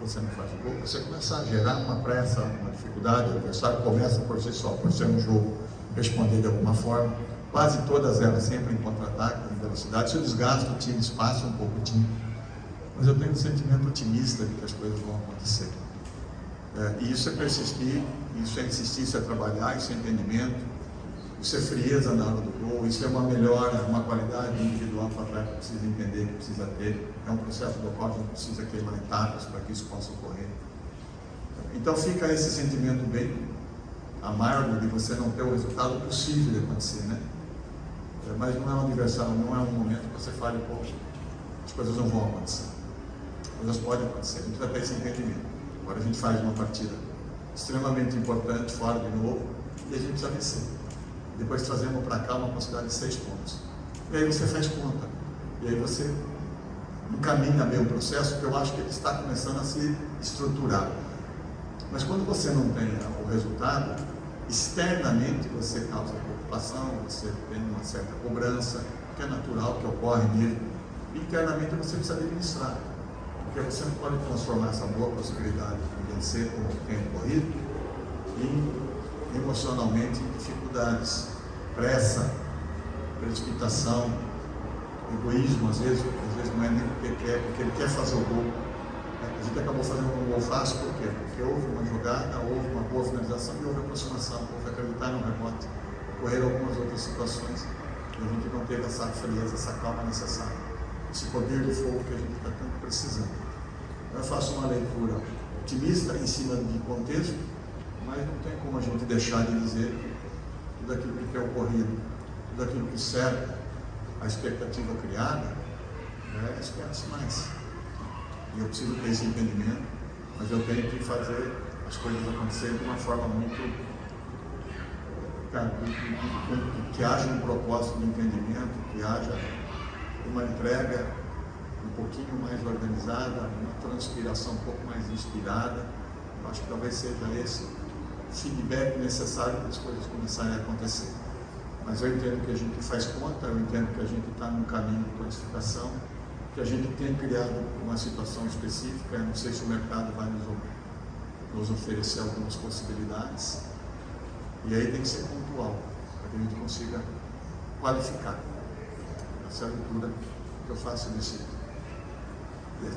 você não faz o gol, você começa a gerar uma pressa, uma dificuldade, o adversário começa por si só, por ser um jogo, responder de alguma forma. Quase todas elas sempre em contra-ataque, em velocidade, isso desgasta o time, espaça um pouco o time. Mas eu tenho um sentimento otimista de que as coisas vão acontecer. E isso é persistir, isso é insistir, isso é trabalhar, isso é entendimento, isso é frieza na hora do gol, isso é uma melhora, uma qualidade individual que o atleta precisa entender, que precisa ter. É um processo do qual a gente precisa queimar etapas para que isso possa ocorrer. Então fica esse sentimento bem amargo de você não ter o resultado possível de acontecer, né? Mas não é um adversário, não é um momento que você fale, pô, as coisas não vão acontecer. As coisas podem acontecer, a gente vai ter esse entendimento. Agora a gente faz uma partida extremamente importante, fora de novo, e a gente precisa vencer. Depois trazemos para cá uma possibilidade de 6 pontos. E aí você faz conta. E aí você encaminha bem o processo, que eu acho que ele está começando a se estruturar. Mas quando você não tem o resultado, externamente você causa preocupação, você tem uma certa cobrança, que é natural, que ocorre mesmo. Internamente você precisa administrar. Porque você não pode transformar essa boa possibilidade de vencer, como tem ocorrido, em emocionalmente dificuldades, pressa, precipitação, egoísmo, às vezes não é nem porque ele quer fazer o gol. A gente acabou fazendo um gol fácil, por quê? Porque houve uma jogada, houve uma boa finalização e houve aproximação, houve acreditar no rebote, ocorreram algumas outras situações e a gente não teve essa frieza, essa calma necessária, esse poder de fogo que a gente está tanto precisando. Eu faço uma leitura otimista em cima de contexto, mas não tem como a gente deixar de dizer que tudo aquilo que tem ocorrido, tudo aquilo que cerca a expectativa criada, espera-se mais. E eu preciso ter esse entendimento, mas eu tenho que fazer as coisas acontecerem de uma forma muito... que haja um propósito de entendimento, que haja uma entrega um pouquinho mais organizada, uma transpiração um pouco mais inspirada. Eu acho que talvez seja esse feedback necessário para as coisas começarem a acontecer. Mas eu entendo que a gente faz conta, eu entendo que a gente está num caminho de classificação, que a gente tem criado uma situação específica. Eu não sei se o mercado vai nos oferecer algumas possibilidades, e aí tem que ser pontual, para que a gente consiga qualificar. Essa é a leitura que eu faço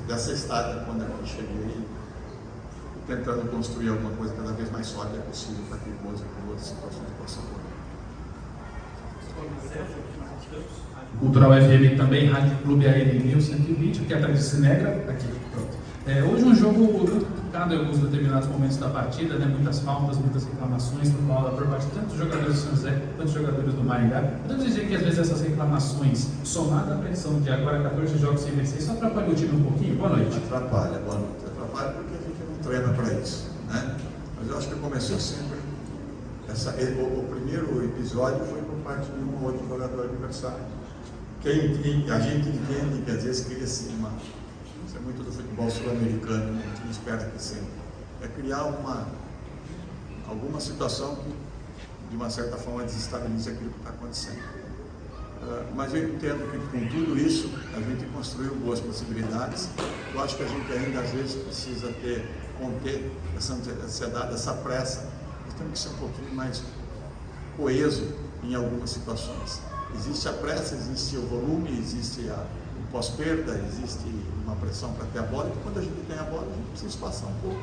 dessa estádia, quando eu cheguei, tentando construir alguma coisa cada vez mais sólida possível para que boas situações possam ocorrer. Cultural FM também, Rádio Clube AM 1120, que é a Thaís Negra, aqui, pronto. Hoje um jogo muito complicado em alguns determinados momentos da partida, né? Muitas faltas, muitas reclamações por bola por parte tanto dos jogadores do São José quanto dos jogadores do Maringá. Podemos dizer que às vezes essas reclamações, somadas à pressão de agora 14 jogos sem vencer, isso atrapalha o time um pouquinho? Boa noite. Atrapalha, boa noite. Atrapalha porque a gente não treina para isso, né? Mas eu acho que começou sempre. O primeiro episódio foi por parte de um ou outro jogador adversário. A gente entende que às vezes cria-se isso é muito do futebol sul-americano, né? A gente não espera que sempre. É criar alguma situação que, de uma certa forma, desestabiliza aquilo que está acontecendo. Mas eu entendo que com tudo isso, a gente construiu boas possibilidades. Eu acho que a gente ainda, às vezes, precisa conter essa ansiedade, essa pressa. Nós temos que ser um pouquinho mais coeso em algumas situações. Existe a pressa, existe o volume, existe o pós-perda, existe uma pressão para ter a bola, e quando a gente tem a bola, a gente precisa espaçar um pouco,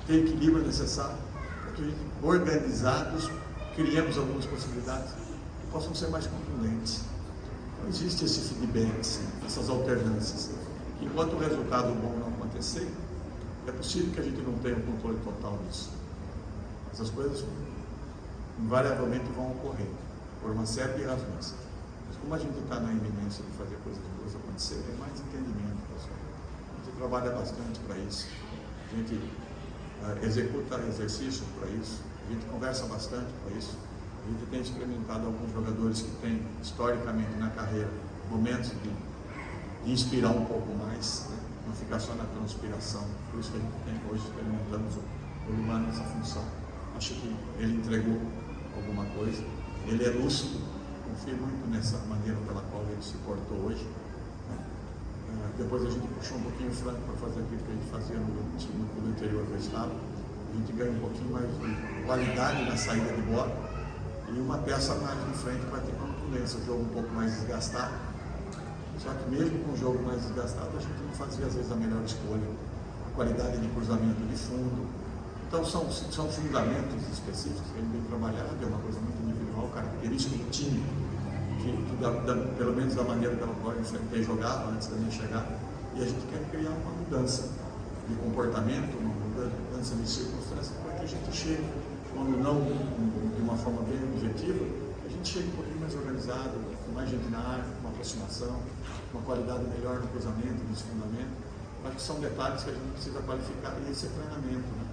ter equilíbrio necessário, para que a gente, organizados, criemos algumas possibilidades que possam ser mais contundentes. Então existe esse feedback, essas alternâncias. Enquanto o resultado bom não acontecer, é possível que a gente não tenha o controle total disso. Essas coisas invariavelmente vão ocorrer, por uma série de razões. Mas como a gente está na iminência de fazer coisas boas acontecer, tem mais entendimento, pessoal. A gente trabalha bastante para isso, a gente executa exercícios para isso, a gente conversa bastante para isso. A gente tem experimentado alguns jogadores que têm, historicamente, na carreira, momentos de inspirar um pouco mais, né? Não ficar só na transpiração. Por isso que a gente tem hoje, experimentamos o Lumar nessa função. Acho que ele entregou alguma coisa, ele é lúcido, confio muito nessa maneira pela qual ele se portou hoje, né? Depois a gente puxou um pouquinho o franco para fazer aquilo que a gente fazia no interior do estado, a gente ganha um pouquinho mais de qualidade na saída de bola e uma peça mais de frente que vai ter contundência, o jogo um pouco mais desgastado. Só que mesmo com o jogo mais desgastado, a gente não fazia às vezes a melhor escolha. A qualidade de cruzamento de fundo. Então são fundamentos específicos que a gente tem trabalhado, é uma coisa muito individual, característica do time, que pelo menos da maneira pela qual eu enfrentei jogava antes da minha chegada, e a gente quer criar uma mudança de comportamento, uma mudança de circunstância, para que a gente chegue, quando não de uma forma bem objetiva, a gente chegue um pouquinho mais organizado, com mais gente na área, com uma aproximação, uma qualidade melhor no cruzamento, no desfundamento. Acho que são detalhes que a gente precisa qualificar, e esse é treinamento, né?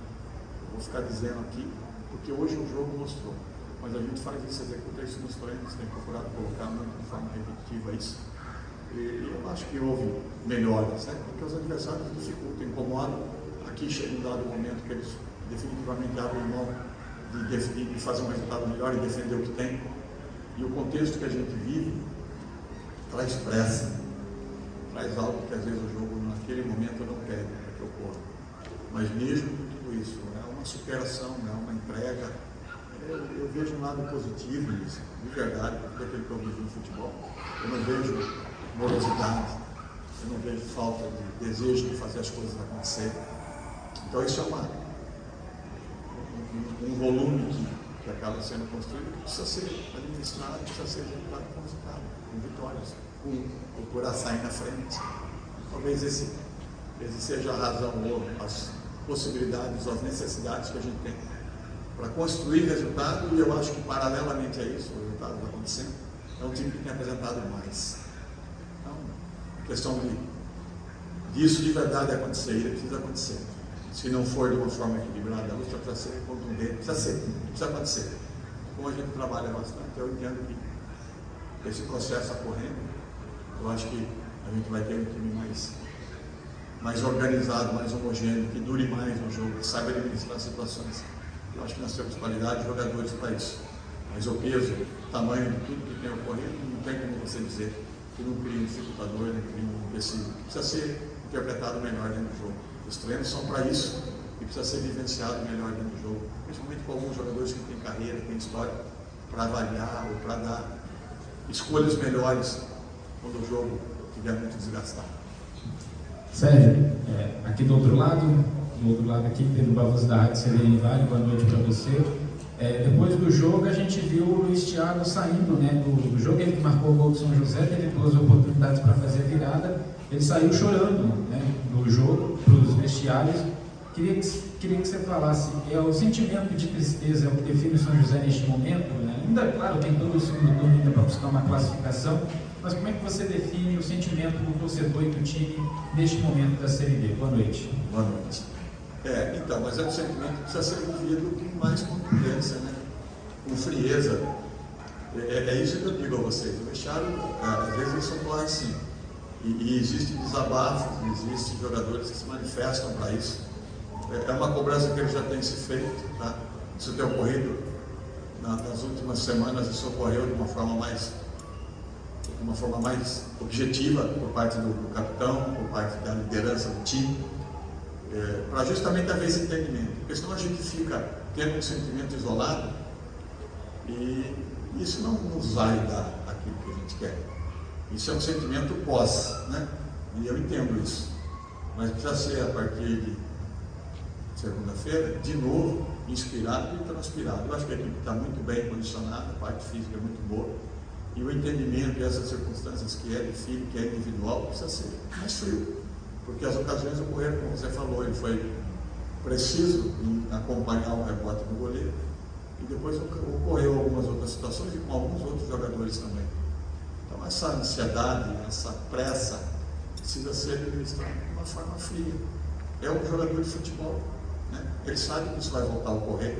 Eu vou ficar dizendo aqui, porque hoje o jogo mostrou, mas a gente faz isso, executa isso nos treinos, tem procurado colocar muito de forma repetitiva isso. E eu acho que houve melhoras, né? Porque os adversários dificultam, incomodam. Aqui chega um dado momento que eles definitivamente abrem mão de fazer um resultado melhor e defender o que tem. E o contexto que a gente vive traz pressa, traz algo que às vezes o jogo naquele momento não pede para que ocorra. Mas mesmo com tudo isso, é uma superação, é uma entrega. Eu vejo um lado positivo nisso, de verdade, daquele que eu vivo no futebol. Eu não vejo morosidade, eu não vejo falta de desejo de fazer as coisas acontecerem. Então isso é um volume que acaba sendo construído, que precisa ser administrado, precisa ser executado com resultado, com vitórias, com procurar sair na frente. Talvez esse seja a razão ou as possibilidades, as necessidades que a gente tem para construir resultado, e eu acho que paralelamente a isso, o resultado está acontecendo, é um time que tem apresentado mais. Então, a questão disso de verdade acontecer, ele precisa acontecer. Se não for de uma forma equilibrada, a luta precisa ser contundente, precisa acontecer. Como a gente trabalha bastante, eu entendo que esse processo ocorrendo, eu acho que a gente vai ter um time mais organizado, mais homogêneo, que dure mais no jogo, que saiba administrar situações. Eu acho que nós temos qualidade de jogadores para isso. Mas o peso, o tamanho de tudo que tem ocorrido, não tem como você dizer que não cria um dificultador, não cria um empecilho. Precisa ser interpretado melhor dentro do jogo. Os treinos são para isso e precisa ser vivenciado melhor dentro do jogo. Principalmente com alguns jogadores que têm carreira, têm história, para avaliar ou para dar escolhas melhores quando o jogo estiver muito desgastado. Sérgio, aqui do outro lado aqui, Pedro Barroso da Rádio CBN Vale, boa noite para você. Depois do jogo, a gente viu o Luiz Thiago saindo, né, do jogo, ele que marcou o gol do São José, teve duas oportunidades para fazer a virada, ele saiu chorando, né, no jogo, para os vestiários. Queria que você falasse, o sentimento de tristeza é o que define o São José neste momento, né? Ainda, claro, tem todo o segundo turno ainda para buscar uma classificação, mas como é que você define o sentimento do torcedor e do time neste momento da Série B? Boa noite. Boa noite. Então, mas é um sentimento que precisa ser vivido com mais contundência, né? Com frieza. É isso que eu digo a vocês. O vestiário, às vezes isso ocorre assim. E existe desabafos, existem jogadores que se manifestam para isso. É uma cobrança que ele já tem se feito, tá? Isso tem ocorrido nas últimas semanas, isso ocorreu de uma forma mais objetiva por parte do capitão, por parte da liderança do time, para justamente haver esse entendimento, porque senão a gente fica tendo um sentimento isolado e isso não nos vai dar aquilo que a gente quer. Isso é um sentimento pós, né? E eu entendo isso, mas precisa ser a partir de segunda-feira, de novo, inspirado e transpirado. Eu acho que a equipe está muito bem condicionada, a parte física é muito boa, e o entendimento dessas circunstâncias que é de filho, que é individual, precisa ser mais frio, porque as ocasiões ocorreram, como você falou, ele foi preciso em acompanhar o rebote do goleiro, e depois ocorreu algumas outras situações e com alguns outros jogadores também. Então essa ansiedade, essa pressa, precisa ser administrada de uma forma fria. É um jogador de futebol, né? Ele sabe que isso vai voltar a ocorrer,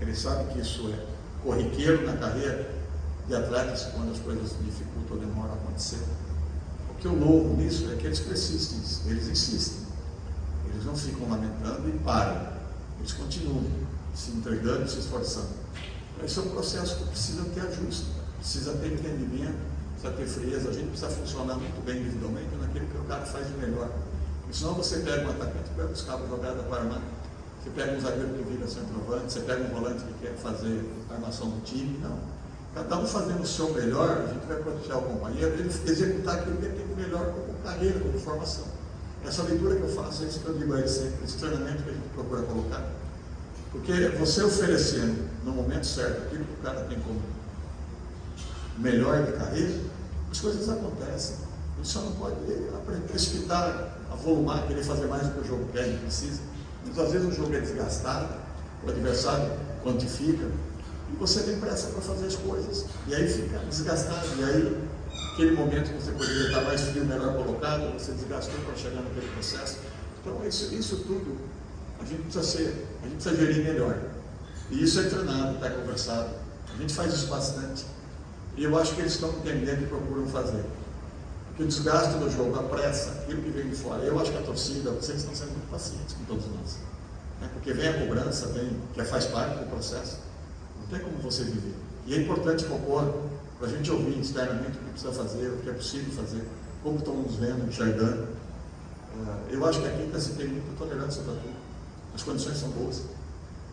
ele sabe que isso é corriqueiro na carreira de atletas quando as coisas dificultam ou demoram a acontecer. O que eu louvo nisso é que eles persistem, eles insistem, eles não ficam lamentando e param, eles continuam se entregando, se esforçando. Esse é um processo que precisa ter ajuste, precisa ter entendimento, precisa ter frieza, a gente precisa funcionar muito bem individualmente naquilo que o cara faz de melhor. Porque senão você pega um atacante que vai buscar uma jogada para armar, você pega um zagueiro que vira centroavante, você pega um volante que quer fazer a armação do time. Não. Cada um fazendo o seu melhor, a gente vai proteger o companheiro, ele executar aquilo que ele tem de melhor como carreira, como formação. Essa leitura que eu faço, é isso que eu digo a ele sempre, esse treinamento que a gente procura colocar. Porque você oferecendo no momento certo aquilo que o cara tem como melhor de carreira, as coisas acontecem. A gente só não pode precipitar, avolumar, querer fazer mais do que o jogo quer e precisa. Muitas vezes o jogo é desgastado, o adversário quantifica, e você tem pressa para fazer as coisas, e aí fica desgastado, e aí aquele momento que você poderia estar mais frio, melhor colocado, você desgastou para chegar naquele processo. Então isso tudo a gente precisa gerir melhor. E isso é treinado, está conversado. A gente faz isso bastante. E eu acho que eles estão entendendo e procuram fazer. Porque o desgaste do jogo, a pressa, aquilo que vem de fora, eu acho que a torcida, vocês estão sendo muito pacientes com todos nós. Porque vem a cobrança, que faz parte do processo. Não tem como você viver. E é importante compor, para a gente ouvir externamente o que precisa fazer, o que é possível fazer, como estão nos vendo, enxergando. Eu acho que aqui ainda se tem muita tolerância para tudo. As condições são boas.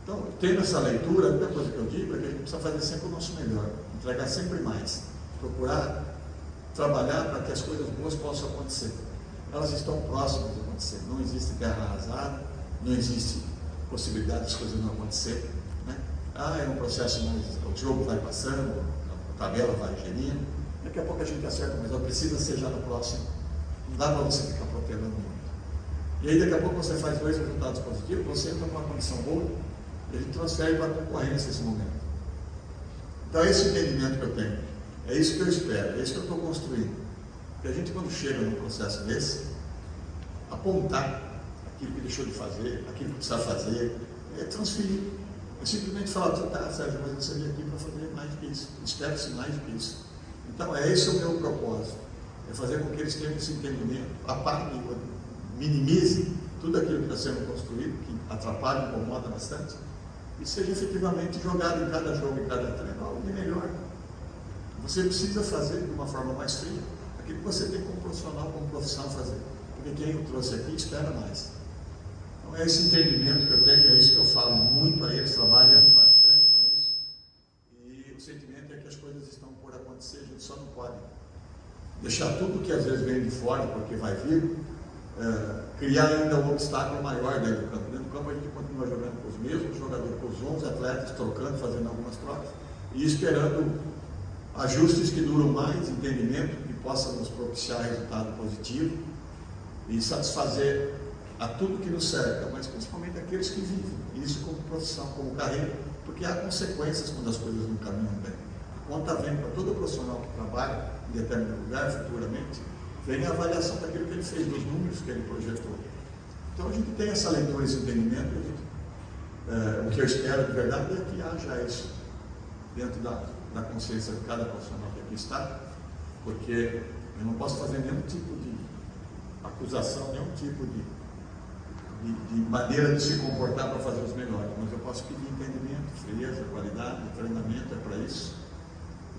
Então, tendo essa leitura, a única coisa que eu digo é que a gente precisa fazer sempre o nosso melhor, entregar sempre mais, procurar trabalhar para que as coisas boas possam acontecer. Elas estão próximas de acontecer. Não existe terra arrasada, não existe possibilidade das coisas não acontecerem. É um processo mais. O jogo vai passando, a tabela vai gerindo, daqui a pouco a gente acerta, mas ela precisa ser já no próximo. Não dá para você ficar protelando muito. E aí daqui a pouco você faz 2 resultados positivos, você entra com uma condição boa, e a gente transfere para a concorrência esse momento. Então é esse entendimento que eu tenho, é isso que eu espero, é isso que eu estou construindo. Porque a gente, quando chega num processo desse, apontar aquilo que deixou de fazer, aquilo que precisa fazer, é transferir. É simplesmente falar, tá, Sérgio, mas você veio aqui para fazer mais do que isso, espero-se mais do que isso. Então, esse o meu propósito, é fazer com que eles tenham esse entendimento, apague, minimize tudo aquilo que está sendo construído, que atrapalha, incomoda bastante, e seja efetivamente jogado em cada jogo, em cada treino, algo de melhor. Você precisa fazer de uma forma mais fria, aquilo que você tem como profissional, como profissão fazer, porque quem o trouxe aqui espera mais. Então é esse entendimento que eu tenho, é isso que eu falo muito a eles, trabalhando bastante para isso, e o sentimento é que as coisas estão por acontecer, a gente só não pode deixar tudo que às vezes vem de fora, porque vai vir, criar ainda um obstáculo maior dentro do campo. Dentro do campo a gente continua jogando com os mesmos jogadores, com os 11 atletas, trocando, fazendo algumas trocas e esperando ajustes que duram mais, entendimento que possa nos propiciar resultado positivo e satisfazer a tudo que nos cerca, mas principalmente aqueles que vivem isso como profissão, como carreira, porque há consequências quando as coisas não caminham bem. A conta vem para todo profissional que trabalha em determinado lugar futuramente, vem a avaliação daquilo que ele fez, dos números que ele projetou. Então a gente tem essa leitura, esse entendimento, o que eu espero de verdade é que haja isso dentro da consciência de cada profissional que aqui está, porque eu não posso fazer nenhum tipo de acusação, nenhum tipo de maneira de se comportar para fazer os melhores, mas eu posso pedir entendimento, frieza, qualidade, treinamento, é para isso.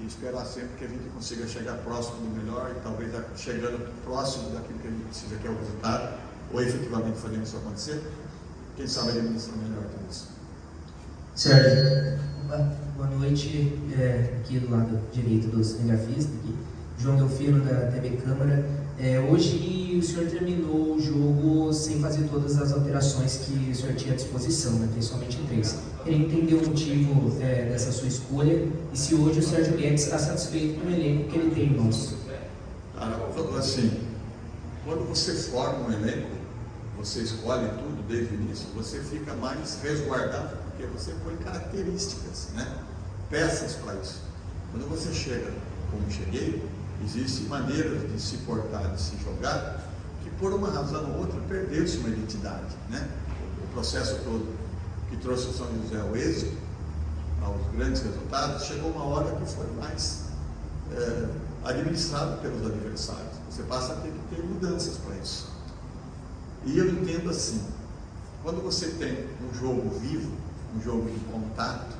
E esperar sempre que a gente consiga chegar próximo do melhor e talvez chegando próximo daquilo que a gente precisa, que é o resultado, ou efetivamente fazendo isso acontecer, quem sabe administrar melhor tudo isso. Sérgio, boa noite, aqui do lado direito do cinegrafista, aqui, João Delfino da TV Câmara. Hoje o senhor terminou o jogo sem fazer todas as alterações que o senhor tinha à disposição, né? Tem somente 3. Queria entender o motivo dessa sua escolha e se hoje o Sérgio Guedes está satisfeito com o elenco que ele tem em mãos. Assim, quando você forma um elenco, você escolhe tudo desde o início, você fica mais resguardado, porque você põe características, né? Peças para isso. Quando você chega, como cheguei, existem maneiras de se portar, de se jogar, que por uma razão ou outra perdeu-se uma identidade, né? O processo todo que trouxe o São José ao êxito, aos grandes resultados, chegou uma hora que foi mais administrado pelos adversários. Você passa a ter que ter mudanças para isso. E eu entendo assim, quando você tem um jogo vivo, um jogo de contato,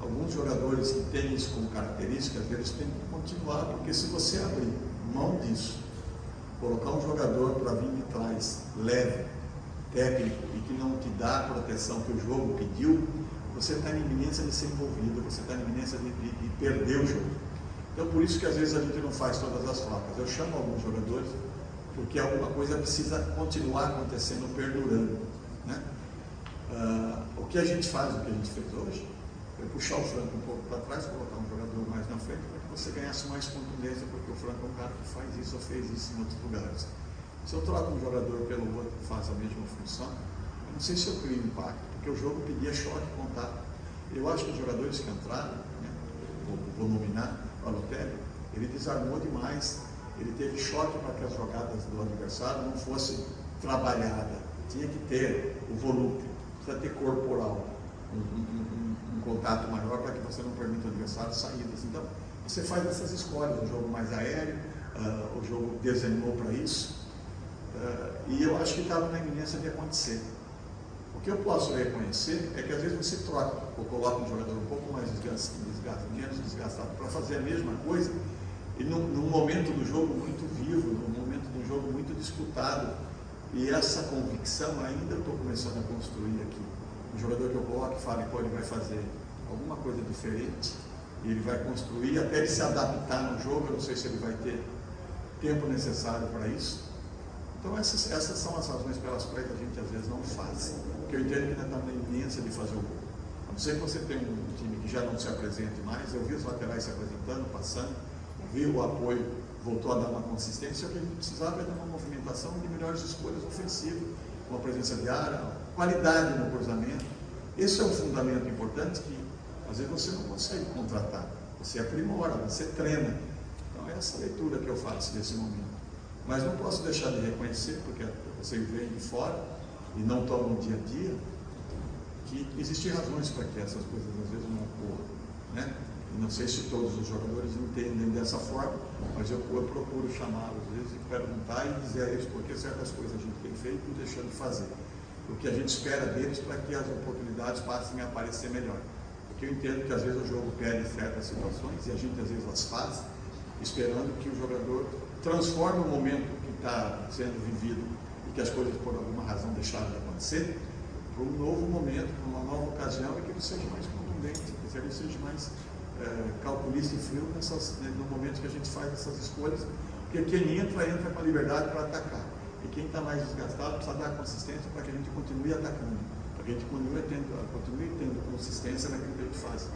alguns jogadores que têm isso como característica, eles têm que continuar, porque se você abrir mão disso, Colocar um jogador para vir de trás, leve, técnico, e que não te dá a proteção que o jogo pediu, você está em iminência de ser envolvido, você está em iminência de perder o jogo. Então, por isso que às vezes a gente não faz todas as trocas. Eu chamo alguns jogadores, porque alguma coisa precisa continuar acontecendo, perdurando, né? O que a gente faz, o que a gente fez hoje, é puxar o Franco um pouco para trás, colocar um jogador mais na frente, para que você ganhasse mais contundência, porque o Franco é um cara que faz isso ou fez isso em outros lugares. Se eu troco um jogador pelo outro que faz a mesma função, eu não sei se eu crio impacto, porque o jogo pedia choque e contato. Eu acho que os jogadores que entraram, né, vou nominar o Balotelli, ele desarmou demais, ele teve choque para que as jogadas do adversário não fossem trabalhadas. Tinha que ter o volúpio, precisa ter corporal, um contato maior para que você não permita o adversário saídas. Então, você faz essas escolhas, um jogo mais aéreo, o jogo desenhou para isso, e eu acho que estava na iminência de acontecer. O que eu posso reconhecer é que às vezes você troca ou coloca um jogador um pouco mais menos desgastado para fazer a mesma coisa, e num momento do jogo muito vivo, num momento do jogo muito disputado, e essa convicção ainda eu estou começando a construir aqui. Um jogador que eu coloco e falo, pô, ele vai fazer alguma coisa diferente, e ele vai construir até ele se adaptar no jogo. Eu não sei se ele vai ter tempo necessário para isso. Então essas são as razões pelas quais a gente às vezes não faz, porque eu entendo que ainda está na iminência de fazer o gol. A não ser que você tenha um time que já não se apresente mais. Eu vi os laterais se apresentando, passando, vi o apoio, voltou a dar uma consistência. O que a gente precisava é de uma movimentação de melhores escolhas ofensivas, uma presença de área, qualidade no cruzamento. Esse é um fundamento importante que às vezes você não consegue contratar, você aprimora, você treina. Então é essa leitura que eu faço desse momento. Mas não posso deixar de reconhecer, porque você vem de fora e não está no dia a dia, que existem razões para que essas coisas às vezes não ocorram, né? E não sei se todos os jogadores entendem dessa forma, mas eu procuro chamá-los às vezes e perguntar e dizer a eles por que certas coisas a gente tem feito e deixando de fazer. O que a gente espera deles para que as oportunidades passem a aparecer melhor. Porque eu entendo que às vezes o jogo pede certas situações e a gente às vezes as faz, esperando que o jogador transforme o momento que está sendo vivido e que as coisas por alguma razão deixaram de acontecer, para um novo momento, para uma nova ocasião, e que ele seja mais contundente, que ele seja mais calculista e frio no momento que a gente faz essas escolhas, porque quem entra com a liberdade para atacar, e quem está mais desgastado precisa dar consistência para que a gente continue atacando, para que a gente continue tendo consistência naquilo que a gente faz.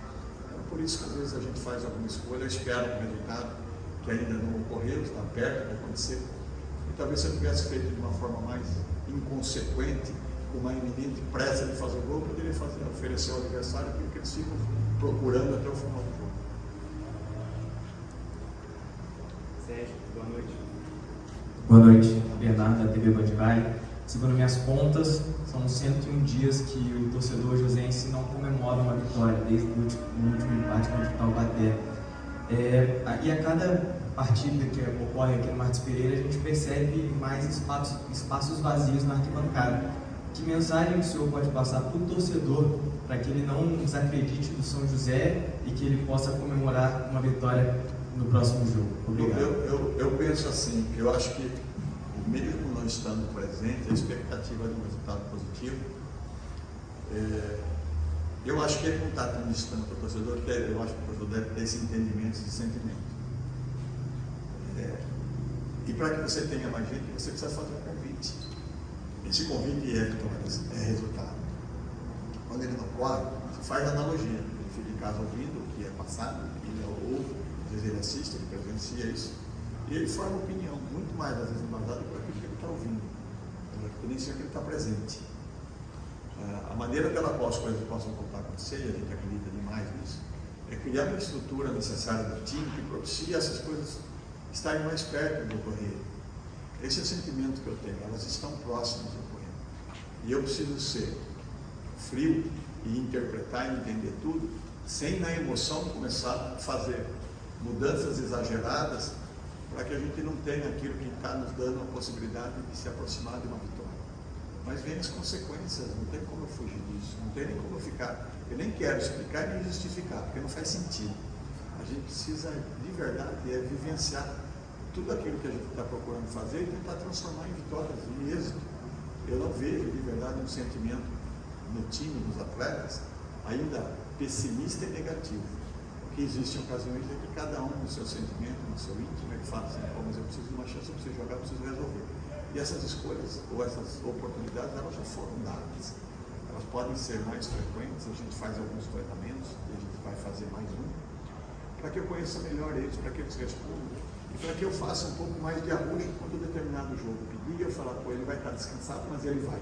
Então, por isso que às vezes a gente faz alguma escolha, espera um resultado que ainda não ocorreu, está perto de acontecer, e talvez se eu tivesse feito de uma forma mais inconsequente, com uma iminente pressa de fazer o gol, eu poderia oferecer ao adversário aquilo que eles ficam procurando até o final do jogo. Sérgio, boa noite. Boa noite, Bernardo, da TV Bandivale. Segundo minhas contas, são 101 dias que o torcedor josense não comemora uma vitória, desde o último empate contra o Taubaté. E a cada partida que ocorre aqui no Martins Pereira, a gente percebe mais espaços vazios na arquibancada. Que mensagem o senhor pode passar para o torcedor para que ele não desacredite do São José e que ele possa comemorar uma vitória no próximo jogo? Obrigado. Eu penso assim, eu acho que mesmo não estando presente, a expectativa de um resultado positivo, eu acho que ele não está tão distante do torcedor, porque eu acho que o torcedor deve ter esse entendimento, esse sentimento. E para que você tenha mais gente, você precisa fazer um convite. Esse convite é resultado. Quando ele não ocorre, você faz analogia. Ele fica em casa ouvindo o que é passado, ele ouve, às vezes ele assiste, ele presencia isso, e ele forma opinião, muito mais às vezes embasada por aquilo que ele está ouvindo, nem sempre ele está presente. A maneira pela qual as coisas possam voltar a acontecer, e a gente acredita demais nisso, é criar uma estrutura necessária do time que propicie essas coisas estarem mais perto do ocorrer. Esse é o sentimento que eu tenho, elas estão próximas do ocorrer. E eu preciso ser frio e interpretar e entender tudo, sem na emoção começar a fazer mudanças exageradas para que a gente não tenha aquilo que está nos dando a possibilidade de se aproximar de uma vitória. Mas vem as consequências, não tem como eu fugir disso, não tem nem como eu ficar. Eu nem quero explicar nem justificar, porque não faz sentido. A gente precisa, de verdade, vivenciar tudo aquilo que a gente está procurando fazer e tentar transformar em vitórias, em êxito. Eu não vejo, de verdade, um sentimento no time, nos atletas, ainda pessimista e negativo. Porque existem ocasiões em que cada um, no seu sentimento, no seu íntimo, ele fala assim, mas eu preciso de uma chance, eu preciso jogar, eu preciso resolver. E essas escolhas, ou essas oportunidades, elas já foram dadas. Elas podem ser mais frequentes, a gente faz alguns treinamentos, e a gente vai fazer mais um, para que eu conheça melhor eles, para que eles respondam, e para que eu faça um pouco mais de arrojo quando determinado jogo pedir, eu falar, ele vai estar descansado, mas ele vai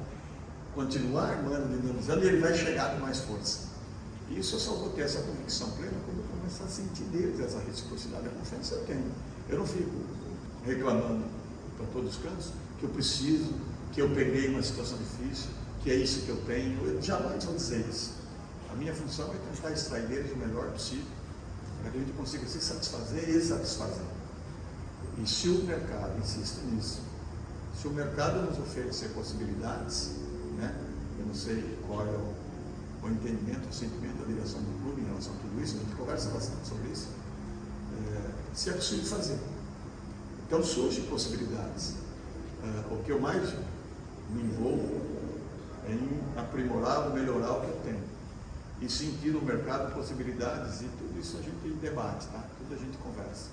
continuar armando, dinamizando, e ele vai chegar com mais força. E isso eu só vou ter essa convicção plena quando eu começar a sentir deles essa reciprocidade. A confiança eu tenho. Eu não fico reclamando para todos os cantos que eu preciso, que eu peguei uma situação difícil, que é isso que eu tenho. Eu jamais vou dizer isso. A minha função é tentar extrair deles o melhor possível, para que a gente consiga se satisfazer e satisfazer. E se o mercado, insisto nisso, se o mercado nos oferecer possibilidades, né, eu não sei qual é o entendimento, o sentimento da direção do clube em relação a tudo isso, a gente conversa bastante sobre isso, se é possível fazer. Então surgem possibilidades. O que eu mais me envolvo é em aprimorar ou melhorar o que eu tenho. E sentir no mercado possibilidades, e tudo isso a gente debate, tá? Tudo a gente conversa.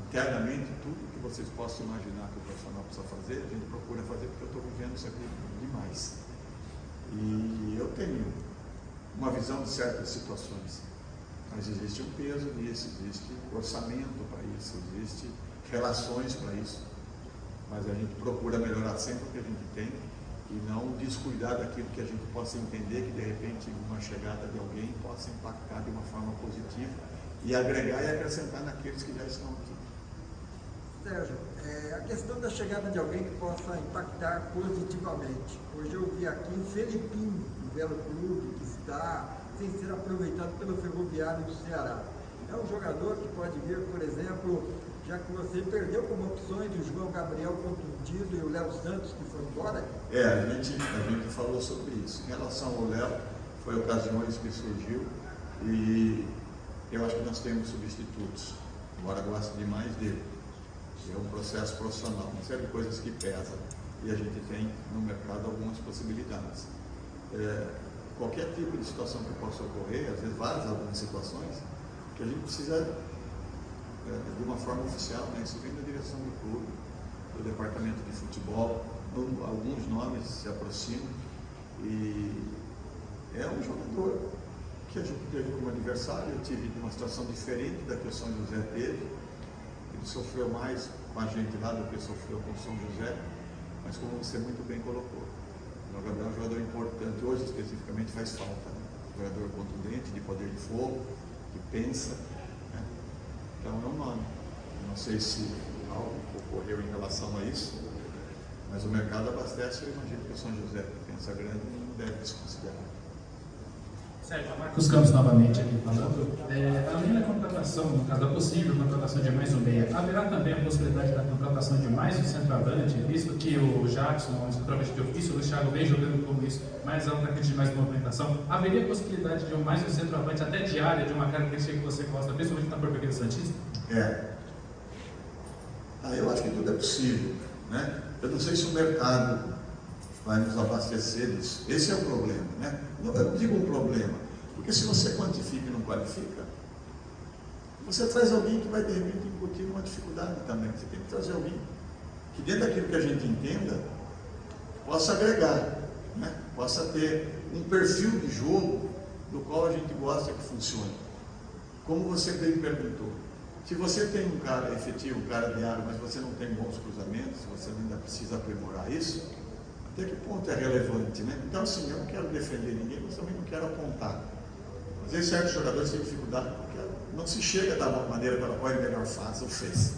Internamente, tudo que vocês possam imaginar que o profissional precisa fazer, a gente procura fazer, porque eu estou vivendo isso aqui demais. E eu tenho uma visão de certas situações, mas existe um peso nisso, existe orçamento para isso, existe relações para isso, mas a gente procura melhorar sempre o que a gente tem e não descuidar daquilo que a gente possa entender que de repente uma chegada de alguém possa impactar de uma forma positiva e agregar e acrescentar naqueles que já estão aqui. Sérgio, a questão da chegada de alguém que possa impactar positivamente. Hoje eu vi aqui o Felipinho, um belo clube que está sem ser aproveitado pelo Ferroviário do Ceará. É um jogador que pode vir, por exemplo, já que você perdeu como opções o João Gabriel contundido e o Léo Santos que foi embora? A gente falou sobre isso. Em relação ao Léo, foi ocasiões que surgiu e eu acho que nós temos substitutos, embora goste demais dele. É um processo profissional, uma série de coisas que pesam e a gente tem no mercado algumas possibilidades. Qualquer tipo de situação que possa ocorrer, às vezes algumas situações, que a gente precisa de uma forma oficial, né? Isso vem da direção do clube, do departamento de futebol, alguns nomes se aproximam e é um jogador que a gente teve como adversário. Eu tive uma situação diferente da que o São José teve. Ele sofreu mais com a gente lá do que sofreu com o São José, mas como você muito bem colocou, o Gabriel é um jogador importante, hoje especificamente faz falta, né? Um jogador contundente, de poder de fogo, que pensa, né? Então é um nome. Não sei se algo ocorreu em relação a isso, mas o mercado abastece, eu imagino que o São José, que pensa grande, não deve desconsiderar. Sérgio, Marcos Campos novamente aqui falando. Além da contratação, no caso da possível contratação de mais um meia, haverá também a possibilidade da contratação de mais um centroavante, visto que o Jackson, o centroavante de ofício, o Thiago vem jogando como isso, mais atacante de mais movimentação. Haveria a possibilidade de mais um centroavante, até de área, de uma característica que você gosta, principalmente na Portuguesa Santista? Eu acho que tudo é possível, né? Eu não sei se o mercado vai nos abastecer disso. Esse é o problema, né? Eu não digo um problema, porque se você quantifica e não qualifica, você traz alguém que vai de repente incutir uma dificuldade também. Você tem que trazer alguém que dentro daquilo que a gente entenda, possa agregar, né? Possa ter um perfil de jogo do qual a gente gosta que funcione. Como você bem perguntou, se você tem um cara efetivo, um cara de área, mas você não tem bons cruzamentos, você ainda precisa aprimorar isso, até que ponto é relevante, né? Então, assim, eu não quero defender ninguém, mas também não quero apontar. Às vezes, certos jogadores têm dificuldade porque não se chega da maneira pela qual ele melhor faz ou fez,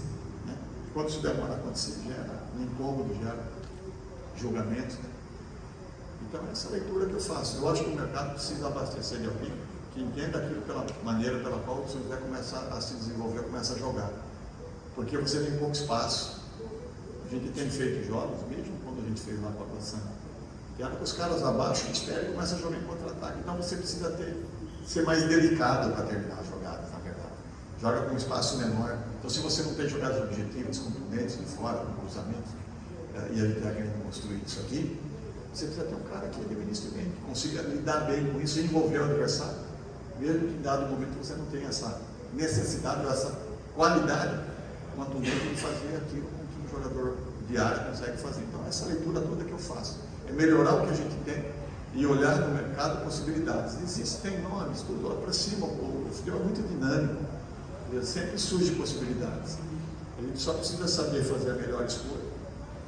né? Quando isso demora a acontecer, gera um incômodo, gera julgamento, né? Então, essa leitura que eu faço. Eu acho que o mercado precisa abastecer de alguém que entenda aquilo pela maneira pela qual o São José começa a se desenvolver, começa a jogar. Porque você tem pouco espaço. A gente tem feito jogos, mesmo quando a gente fez lá com a Passana, que era com os caras abaixo, espera e começa a jogar em contra-ataque. Então você precisa ser mais delicado para terminar as jogadas, na verdade. joga com um espaço menor. Então, se você não tem jogadas objetivas, contundentes, de fora, com cruzamento, e ele está querendo construir isso aqui, você precisa ter um cara que administre bem, que consiga lidar bem com isso e envolver o adversário. Mesmo que em dado momento você não tenha essa necessidade, essa qualidade contundente de fazer aquilo que um jogador diário consegue fazer. Então, essa leitura toda que eu faço é melhorar o que a gente tem e olhar no mercado possibilidades. Existem nomes, tudo lá para cima, o futebol é muito dinâmico, sempre surgem possibilidades. A gente só precisa saber fazer a melhor escolha.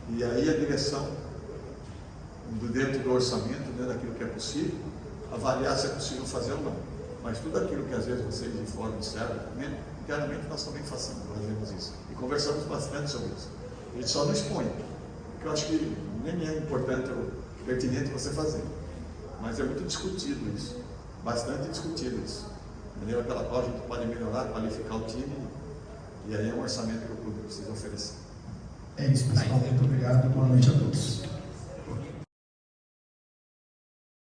E aí a direção, dentro do orçamento, dentro daquilo que é possível, avaliar se é possível fazer ou não. Mas tudo aquilo que às vezes vocês de fora observam, internamente nós também fazemos isso. E conversamos bastante sobre isso. A gente só não expõe, porque eu acho que nem é importante ou pertinente você fazer. Mas é muito discutido isso, bastante discutido isso. Maneira pela qual a gente pode melhorar, qualificar o time, e aí é um orçamento que o clube precisa oferecer. É isso, pessoal. Muito obrigado. Boa noite a todos.